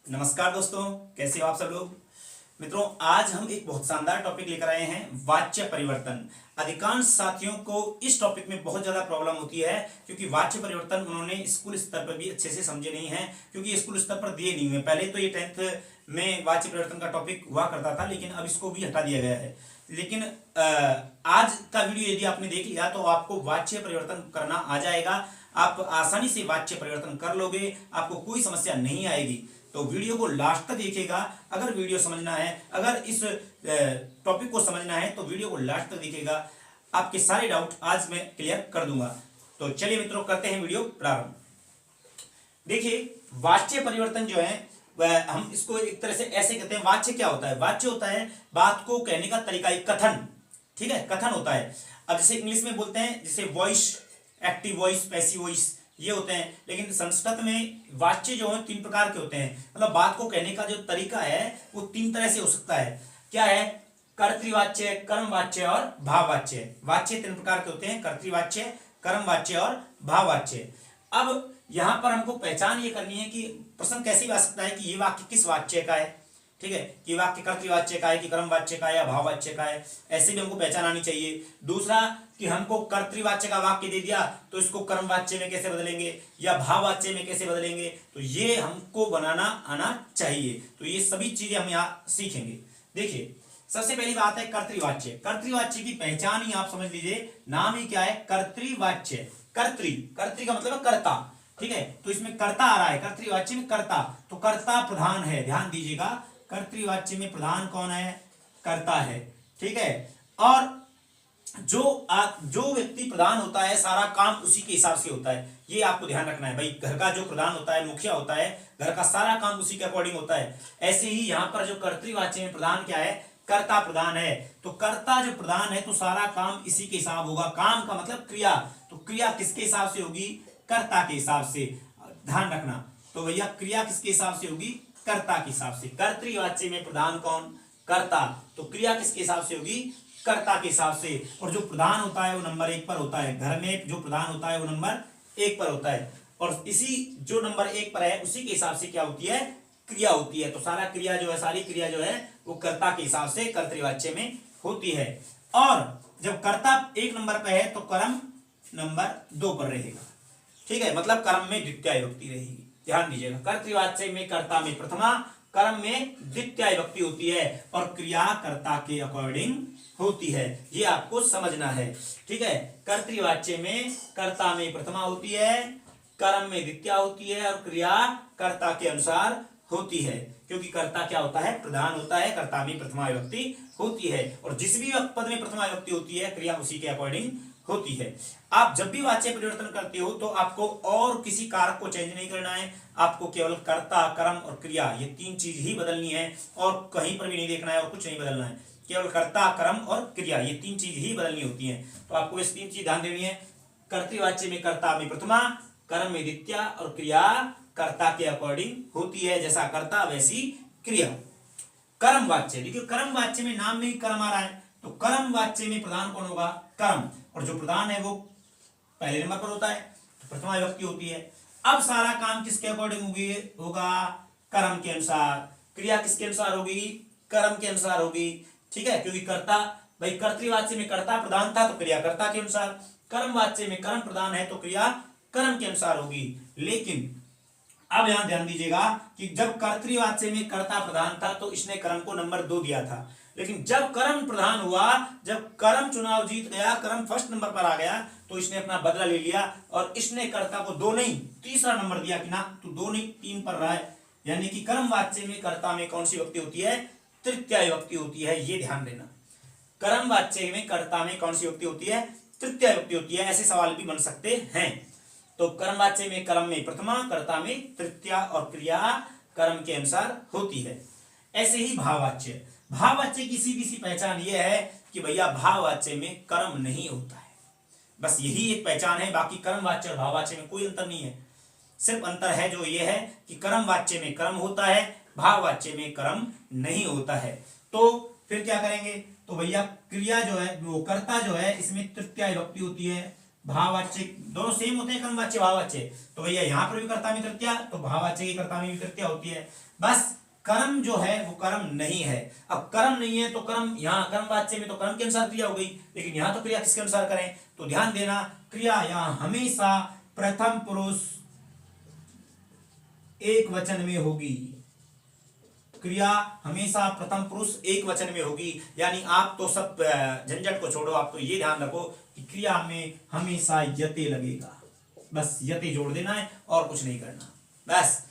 नमस्कार दोस्तों, कैसे हो आप सब लोग। मित्रों, आज हम एक बहुत शानदार टॉपिक लेकर आए हैं, वाच्य परिवर्तन। अधिकांश साथियों को इस टॉपिक में बहुत ज्यादा प्रॉब्लम होती है क्योंकि वाच्य परिवर्तन उन्होंने स्कूल स्तर पर भी अच्छे से समझे नहीं है, क्योंकि स्कूल स्तर पर दिए नहीं हुए। पहले तो ये 10th में वाच्य परिवर्तन का टॉपिक हुआ करता था, लेकिन अब इसको भी हटा दिया गया है। लेकिन आज का वीडियो यदि आपने देख लिया तो आपको वाच्य परिवर्तन करना आ जाएगा। आप आसानी से वाच्य परिवर्तन कर लोगे, आपको कोई समस्या नहीं आएगी। तो वीडियो को लास्ट तक देखिएगा। अगर वीडियो समझना है, अगर इस टॉपिक को समझना है तो वीडियो को लास्ट तक देखिएगा। आपके सारे डाउट आज मैं क्लियर कर दूंगा। तो चलिए मित्रों, करते हैं वीडियो प्रारंभ। देखिए, वाच्य परिवर्तन जो है वह हम इसको एक तरह से ऐसे कहते हैं। वाच्य क्या होता है? वाच्य होता है बात को कहने का तरीका, एक कथन। ठीक है, कथन होता है। अब जैसे इंग्लिश में बोलते हैं, जैसे voice, active voice, passive voice, ये होते हैं। लेकिन संस्कृत में वाच्य जो है 3 प्रकार के होते हैं। मतलब बात को कहने का जो तरीका है वो 3 तरह से हो सकता है। क्या है? कर्तृवाच्य, कर्मवाच्य और भाववाच्य। वाच्य 3 प्रकार के होते हैं, कर्तृवाच्य, कर्मवाच्य और भाववाच्य। अब यहां पर हमको पहचान ये करनी है कि प्रश्न कैसे भी आ सकता है कि ये वाक्य किस वाच्य का है। ठीक है, कि वाक्य कर्तृवाच्य का है कि कर्मवाच्य का है या भाववाच्य का है, ऐसे भी हमको पहचान आनी चाहिए। दूसरा कि हमको कर्तृवाच्य का वाक्य दे दिया तो इसको कर्मवाच्य में कैसे बदलेंगे या भाववाच्य में कैसे बदलेंगे, तो ये हमको बनाना आना चाहिए। तो ये सभी चीजें हम यहाँ सीखेंगे। देखिए, सबसे पहली बात है कर्तृवाच्य। कर्तृवाच्य की पहचान ही आप समझ लीजिए, नाम ही क्या है? कर्तृवाच्य। कर्तृ, कर्तृ का मतलब है कर्ता। ठीक है, तो इसमें कर्ता आ रहा है, कर्तृवाच्य में कर्ता, तो कर्ता प्रधान है। ध्यान दीजिएगा, कर्तृवाच्य में प्रधान कौन है? कर्ता है। ठीक है, और जो व्यक्ति प्रधान होता है सारा काम उसी के हिसाब से होता है। ये आपको ध्यान रखना है भाई। घर का जो प्रधान होता है, मुखिया होता है, घर का सारा काम उसी के अकॉर्डिंग होता है। ऐसे ही यहाँ पर जो कर्तृवाच्य में प्रधान क्या है? कर्ता प्रधान है। तो कर्ता जो प्रधान है तो सारा काम इसी के हिसाब होगा। काम का मतलब क्रिया, तो क्रिया किसके हिसाब से होगी? कर्ता के हिसाब से। ध्यान रखना। तो भैया क्रिया किसके हिसाब से होगी? कर्ता के हिसाब से। कर्तृवाच्य में प्रधान कौन? कर्ता। तो क्रिया किसके हिसाब से होगी? कर्ता के हिसाब से। और जो प्रधान होता है वो नंबर 1 पर होता है। घर में जो प्रधान होता है वो नंबर 1 पर होता है। और इसी जो नंबर 1 पर है उसी के हिसाब से क्या होती है? क्रिया होती है। तो सारा क्रिया जो है, सारी क्रिया जो है वो कर्ता के हिसाब से कर्तृवाच्य में होती है। और जब कर्ता 1 नंबर पर है तो कर्म नंबर 2 पर रहेगा। ठीक है, मतलब कर्म में द्वितीय विभक्ति रहेगी। ध्यान दीजिएगा, कर्तृवाच्य में कर्ता में प्रथमा, कर्म में द्वितीय विभक्ति होती है और क्रिया कर्ता के अकॉर्डिंग होती है। ये आपको समझना है। ठीक है, कर्तृवाच्य में कर्ता में प्रथमा होती है, कर्म में द्वितीय होती है और क्रिया कर्ता के अनुसार होती है। क्योंकि कर्ता क्या होता है? प्रधान होता है। कर्ता में प्रथमा विभक्ति होती है और जिस भी पद में प्रथमा विभक्ति होती है क्रिया उसी के अकॉर्डिंग होती है। आप जब भी वाच्य परिवर्तन करते हो तो आपको और किसी कारक को चेंज नहीं करना है। आपको केवल कर्ता, कर्म और क्रिया, ये 3 चीज ही बदलनी है और कहीं पर भी नहीं देखना है और कुछ नहीं बदलना है। केवल कर्ता, कर्म और क्रिया, ये 3 चीज ही बदलनी होती है। तो आपको इस 3 चीज ध्यान देनी है। कर्तृवाच्य में कर्ता में प्रथमा, कर्म में द्वितीय और क्रिया कर्ता के अकॉर्डिंग होती है। जैसा कर्ता वैसी क्रिया। कर्म वाच्य, देखिए कर्म वाच्य में नाम में ही कर्म आ रहा है, तो कर्म वाच्य में प्रधान कौन होगा? कर्म। और जो प्रधान है वो पहले नंबर पर होता है, तो प्रथमा विभक्ति होती है। अब सारा काम किसके अकॉर्डिंग होगा? कर्म के अनुसार। क्रिया किसके अनुसार होगी? कर्म के अनुसार होगी। ठीक है, क्योंकि कर्ता, भाई कर्तृवाच्य में कर्ता प्रधान था तो क्रिया कर्ता के अनुसार, कर्म वाच्य में कर्म प्रधान है तो क्रिया कर्म के अनुसार होगी। लेकिन अब यहां ध्यान दीजिएगा कि जब कर्तृवाच्य में कर्ता प्रधान था तो इसने कर्म को नंबर 2 दिया था। लेकिन जब कर्म प्रधान हुआ, जब कर्म चुनाव जीत गया, कर्म फर्स्ट नंबर पर आ गया, तो इसने अपना बदला ले लिया और इसने कर्ता को 2 नहीं 3रा नंबर दिया कि ना तू 2 नहीं 3 पर रहा है। यानी कि कर्म वाच्य में कर्ता में कौन सी विभक्ति होती है? तृतीय विभक्ति होती है। ये ध्यान देना, कर्म वाच्य में कर्ता में कौन सी विभक्ति होती है? तृतीय विभक्ति होती है। ऐसे सवाल भी बन सकते हैं। तो कर्मवाच्य में कर्म में प्रथमा, कर्ता में तृतीय और क्रिया कर्म के अनुसार होती है। ऐसे ही भाववाच्य, भाववाच्य की सीधी सी पहचान यह है कि भैया भाववाच्य में कर्म नहीं होता है। बस यही एक पहचान है, बाकी कर्मवाच्य और भाववाच्य में कोई अंतर नहीं है। सिर्फ अंतर है जो ये है कि कर्मवाच्य में कर्म होता है, भाववाच्य में कर्म नहीं होता है। तो फिर क्या करेंगे? तो भैया क्रिया जो है, वो कर्ता जो है, इसमें तृतीय विभक्ति होती है। भाववाच्य दोनों सेम होते हैं, कर्मवाच्य भाववाच्य। तो भैया यहाँ पर भी कर्ता में तृतीया, तो भाववाच्य की कर्ता में भी तृतीया होती है। बस कर्म जो है वो कर्म नहीं है। अब कर्म नहीं है तो कर्म, यहाँ कर्मवाच्य में तो कर्म के अनुसार क्रिया हो गई, लेकिन यहाँ तो क्रिया किसके अनुसार करें? तो ध्यान देना, क्रिया यहाँ हमेशा प्रथम पुरुष एक वचन में होगी। क्रिया हमेशा प्रथम पुरुष एक वचन में होगी। यानी आप तो सब झंझट को छोड़ो, आप तो ये ध्यान रखो कि क्रिया में हमेशा यते लगेगा। बस यते जोड़ देना है और कुछ नहीं करना। बस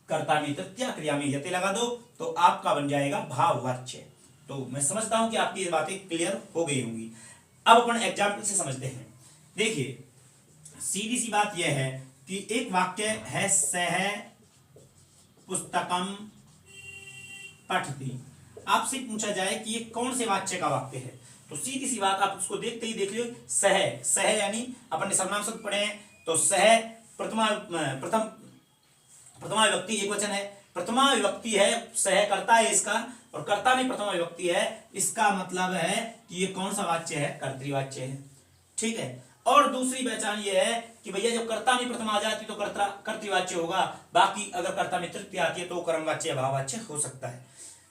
कर्ता में तृतीया, क्रिया में यते लगा दो तो आपका बन जाएगा भाववाच्य। तो मैं समझता हूं कि आपकी ये बातें क्लियर हो गई होंगी। अब अपन एग्जाम्पल से समझते हैं। देखिए सीधी सी बात यह है कि एक वाक्य है, सह पुस्तकम पठति। आपसे पूछा जाए कि ये कौन से वाच्य का वाक्य है, तो सीधी सी बात आप उसको देखते ही देख लो, सह। सह यानी अपन ने सर्वनाम शब्द पढ़े हैं, तो सह प्रथमा विभक्ति एक वचन है, प्रथमा विभक्ति है, सह कर्ता है इसका, और कर्ता में प्रथमा विभक्ति है। इसका मतलब है कि ये कौन सा वाच्य है? कर्तृवाच्य है। ठीक है। और दूसरी पहचान ये है कि भैया जब कर्ता में प्रथमा आ जाती तो कर्तृवाच्य होगा, बाकी अगर कर्ता में तृतीया आती है तो कर्मवाच्य या भाववाच्य हो सकता है।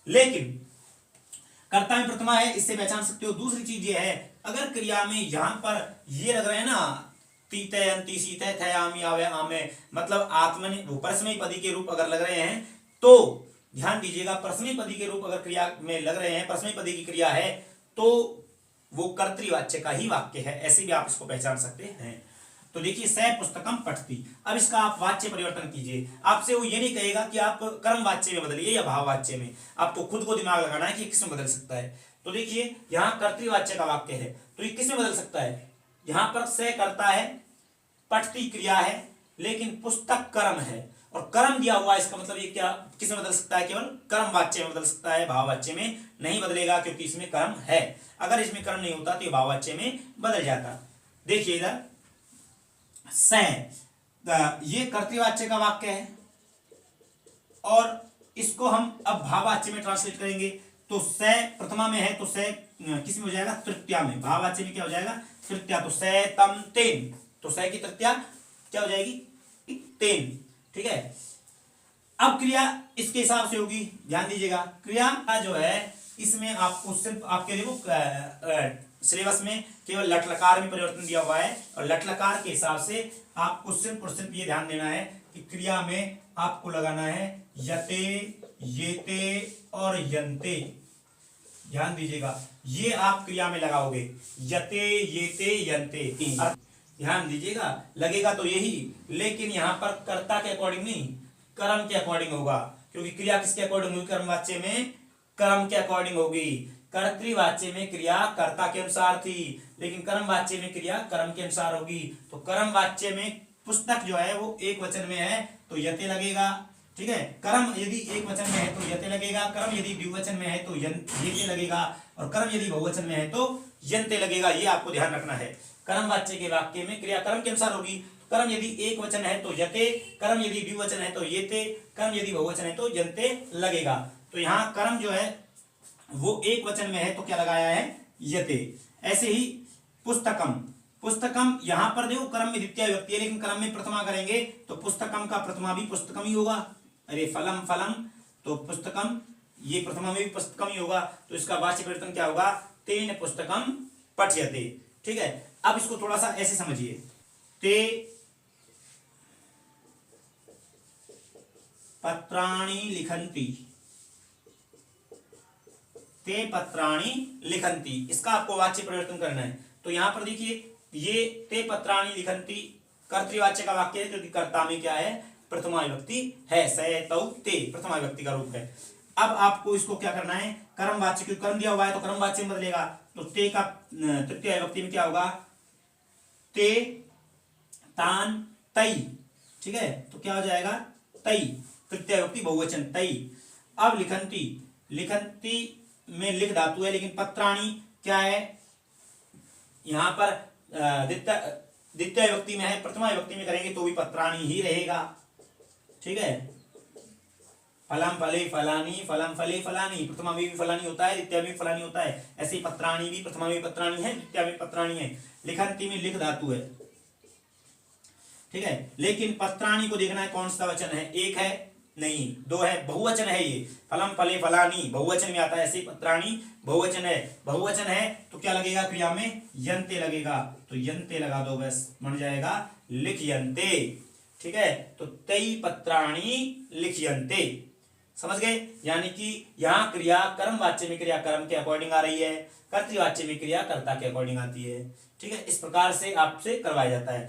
लेकिन कर्ता में प्रथमा है, इससे पहचान सकते हो। दूसरी चीज ये है, अगर क्रिया में यहां पर ये लग रहे हैं ना, तीते अंति सीते थयामि आवे आमे, मतलब आत्मनि वो परस्मैपदी पदी के रूप अगर लग रहे हैं तो ध्यान दीजिएगा, परस्मैपदी पदी के रूप अगर क्रिया में लग रहे हैं, परस्मैपदी पदी की क्रिया है तो वो कर्तृवाच्य का ही वाक्य है। ऐसे भी आप इसको पहचान सकते हैं। तो देखिए सह पुस्तकम पठति, अब इसका आप वाच्य परिवर्तन कीजिए। आपसे वो ये नहीं कहेगा कि आप कर्म वाच्य में बदलिए या भाव वाच्य में, आपको खुद को दिमाग लगाना है कि किस में बदल सकता है। तो देखिए यहाँ कर्तृवाच्य का वाक्य है तो ये किस में बदल सकता है? यहाँ पर सह कर्ता है, पठति क्रिया है, लेकिन पुस्तक कर्म है और कर्म दिया हुआ, इसका मतलब ये क्या किस में बदल सकता है? केवल कर्म वाच्य में बदल सकता है, भाव वाच्य में नहीं बदलेगा, क्योंकि इसमें कर्म है। अगर इसमें कर्म नहीं होता तो ये भाव वाच्य में बदल जाता। देखिए इधर सह, ये कर्तृवाच्य का वाक्य है और इसको हम अब भाववाच्य में ट्रांसलेट करेंगे। तो सह प्रथमा में है तो सह किस में हो जाएगा? तृतीया में। भाववाच्य में क्या हो जाएगा? तृतीया। तो सह तम तेन, तो सह की तृतीया क्या हो जाएगी? तेन। ठीक है। अब क्रिया इसके हिसाब से होगी, ध्यान दीजिएगा। क्रिया जो है इसमें आपको सिर्फ आपके देखो सिलेबस में केवल लट लकार में परिवर्तन दिया हुआ है और लट लकार के हिसाब से आपको सिर्फ और सिर्फ ये ध्यान देना है कि क्रिया में आपको लगाना है यते, येते और यन्ते। ध्यान दीजिएगा, ये आप क्रिया में लगाओगे, यते, येते, यन्ते। ध्यान दीजिएगा, लगेगा तो यही, लेकिन यहां पर कर्ता के अकॉर्डिंग नहीं, कर्म के अकॉर्डिंग होगा, क्योंकि क्रिया किसके अकॉर्डिंग होगी? कर्मवाच्य में कर्म के अकॉर्डिंग होगी। कर्तृवाच्य में क्रिया कर्ता के अनुसार थी, लेकिन कर्मवाच्य में क्रिया कर्म के अनुसार होगी। तो कर्मवाच्य में पुस्तक जो है वो एक वचन में है तो यते लगेगा। ठीक है। कर्म यदि एक वचन में है तो यते लगेगा, कर्म यदि द्विवचन में है तो येते लगेगा, और कर्म यदि बहुवचन में है तो यन्ते लगेगा। ये आपको ध्यान रखना है। कर्मवाच्य के वाक्य में क्रिया कर्म के अनुसार होगी। कर्म यदि एक वचन है तो यते, कर्म यदि द्विवचन है तो येते, कर्म यदि बहुवचन है तो यन्ते लगेगा। तो यहाँ कर्म जो है वो एक वचन में है तो क्या लगाया है? यते। ऐसे ही पुस्तकम, पुस्तकम यहां पर देखो कर्म में द्वितीय विभक्ति है, लेकिन कर्म में प्रथमा करेंगे तो पुस्तकम का प्रथमा भी पुस्तकम ही होगा। अरे फलम फलम, तो पुस्तकम ये प्रथमा में भी पुस्तकम ही होगा, तो इसका वाच्य परिवर्तन क्या होगा? तेन पुस्तकम पठ्यते। ठीक है। अब इसको थोड़ा सा ऐसे समझिए, ते पत्राणि लिखन्ति, ते पत्राणि लिखन्ति, इसका आपको वाच्य परिवर्तन करना है। तो यहां पर देखिए ये ते पत्राणि लिखन्ति कर्तृवाच्य का वाक्य है, क्योंकि कर्ता में क्या है? प्रथमा विभक्ति है, सह तौ ते प्रथमा विभक्ति का रूप है। अब आपको इसको क्या करना है? कर्मवाच्य, क्योंकि कर्म दिया हुआ है तो कर्मवाच्य में बदलेगा। तो ते का तृतीय विभक्ति में क्या होगा? ते तान तई। ठीक है। तो क्या हो जाएगा? तई, तृतीय विभक्ति बहुवचन तई। अब लिखन्ति, लिखन्ति में लिख धातु है, लेकिन पत्राणि क्या है? यहां पर द्वितीय विभक्ति में है, प्रथमा विभक्ति में करेंगे तो भी पत्राणि ही रहेगा। ठीक है। फलम फले फलानी, फलम फले फलानी, प्रथमा में भी फलानी होता है, द्वितीय में भी फलानी होता है। ऐसे ही पत्राणि भी प्रथमा में पत्राणि है, द्वितीय में पत्राणि है। लिखन्ति में लिख धातु है, ठीक है। लेकिन पत्राणि को देखना है कौन सा वचन है, एक है नहीं, दो है, बहुवचन है ये, फलम फले फलानी बहुवचन में आता है, ऐसे पत्राणि बहुवचन है। बहुवचन है तो क्या लगेगा क्रिया में, यंते लगेगा, तो यंते लगा दो बस, बन जाएगा लिखयन्ते। ठीक है, तो तई पत्राणि लिखयन्ते, समझ गए। यानी कि यहाँ क्रिया कर्म वाच्य में क्रिया कर्म के अकॉर्डिंग आ रही है, कर्तृवाच्य में क्रिया कर्ता के अकॉर्डिंग आती है। ठीक है, इस प्रकार से आपसे करवाया जाता है।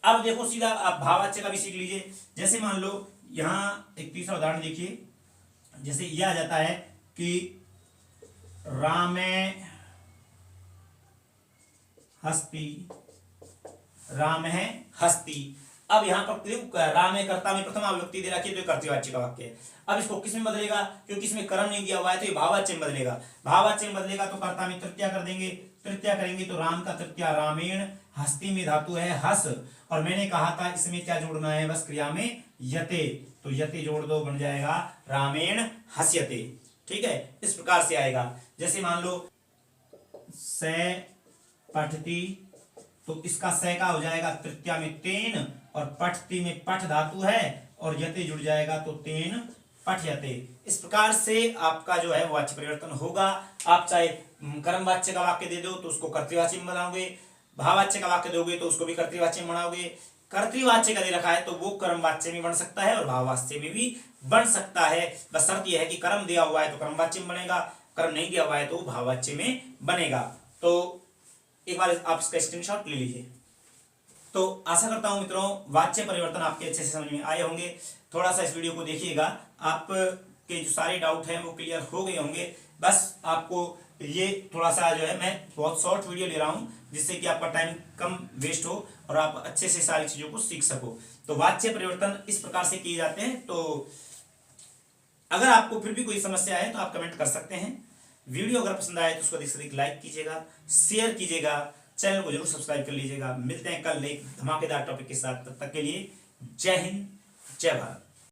अब देखो सीधा आप भाववाच्य का भी सीख लीजिए। जैसे मान लो यहाँ एक तीसरा उदाहरण देखिए, जैसे यह आ जाता है कि रामे हस्ती, राम है हस्ती। अब यहाँ पर राम है कर्ता में प्रथमा विभक्ति दे रखी है, तो कर्तृवाच्य का वाक्य है। अब इसको किस में बदलेगा, क्योंकि इसमें कर्म नहीं दिया हुआ है तो ये भाववाच्य में बदलेगा। भाववाच्य में बदलेगा तो कर्ता में तृतीया कर देंगे, तृतीया करेंगे तो राम का तृतीया रामेण, हस्ती में धातु है हस, और मैंने कहा था इसमें क्या जोड़ना है, बस क्रिया में यते, तो यते जोड़ दो, बन जाएगा रामेण हस्यते। ठीक है, इस प्रकार से आएगा। जैसे मान लो से पठती, तो इसका से का हो जाएगा तृतीया में तेन, और पठती में पठ धातु है और यते जुड़ जाएगा तो तेन पठयते। इस प्रकार से आपका जो है वाच्य परिवर्तन होगा। आप चाहे कर्म वाच्य का वाक्य दे दो तो उसको कर्तृवाच्य में बनाओगे, भाववाच्य का वाक्य दोगे तो उसको भी कर्तृवाच्य में बनाओगे। कर्तृवाच्य का दे रखा है तो वो कर्म वाच्य में बन सकता है और भाववाच्य में भी बन सकता है। बस शर्त यह है कि कर्म दिया हुआ है तो कर्म वाच्य में बनेगा, कर्म नहीं दिया हुआ है तो भाववाच्य में बनेगा। तो एक बार आप इसका स्क्रीनशॉट ले लीजिए। तो आशा करता हूं मित्रों वाच्य परिवर्तन आपके अच्छे से समझ में आए होंगे। थोड़ा सा इस वीडियो को देखिएगा, आपके जो सारे डाउट हैं वो क्लियर हो गए होंगे। बस आपको ये थोड़ा सा जो है, मैं बहुत शॉर्ट वीडियो ले रहा हूं जिससे कि आपका टाइम कम वेस्ट हो और आप अच्छे से सारी चीजों को सीख सको। तो वाच्य परिवर्तन इस प्रकार से किए जाते हैं। तो अगर आपको फिर भी कोई समस्या है तो आप कमेंट कर सकते हैं। वीडियो अगर पसंद आए तो उसको अधिक से अधिक लाइक कीजिएगा, शेयर कीजिएगा, चैनल को जरूर सब्सक्राइब कर लीजिएगा। मिलते हैं कल एक धमाकेदार टॉपिक के साथ, तब तक के लिए जय हिंद, जय भारत।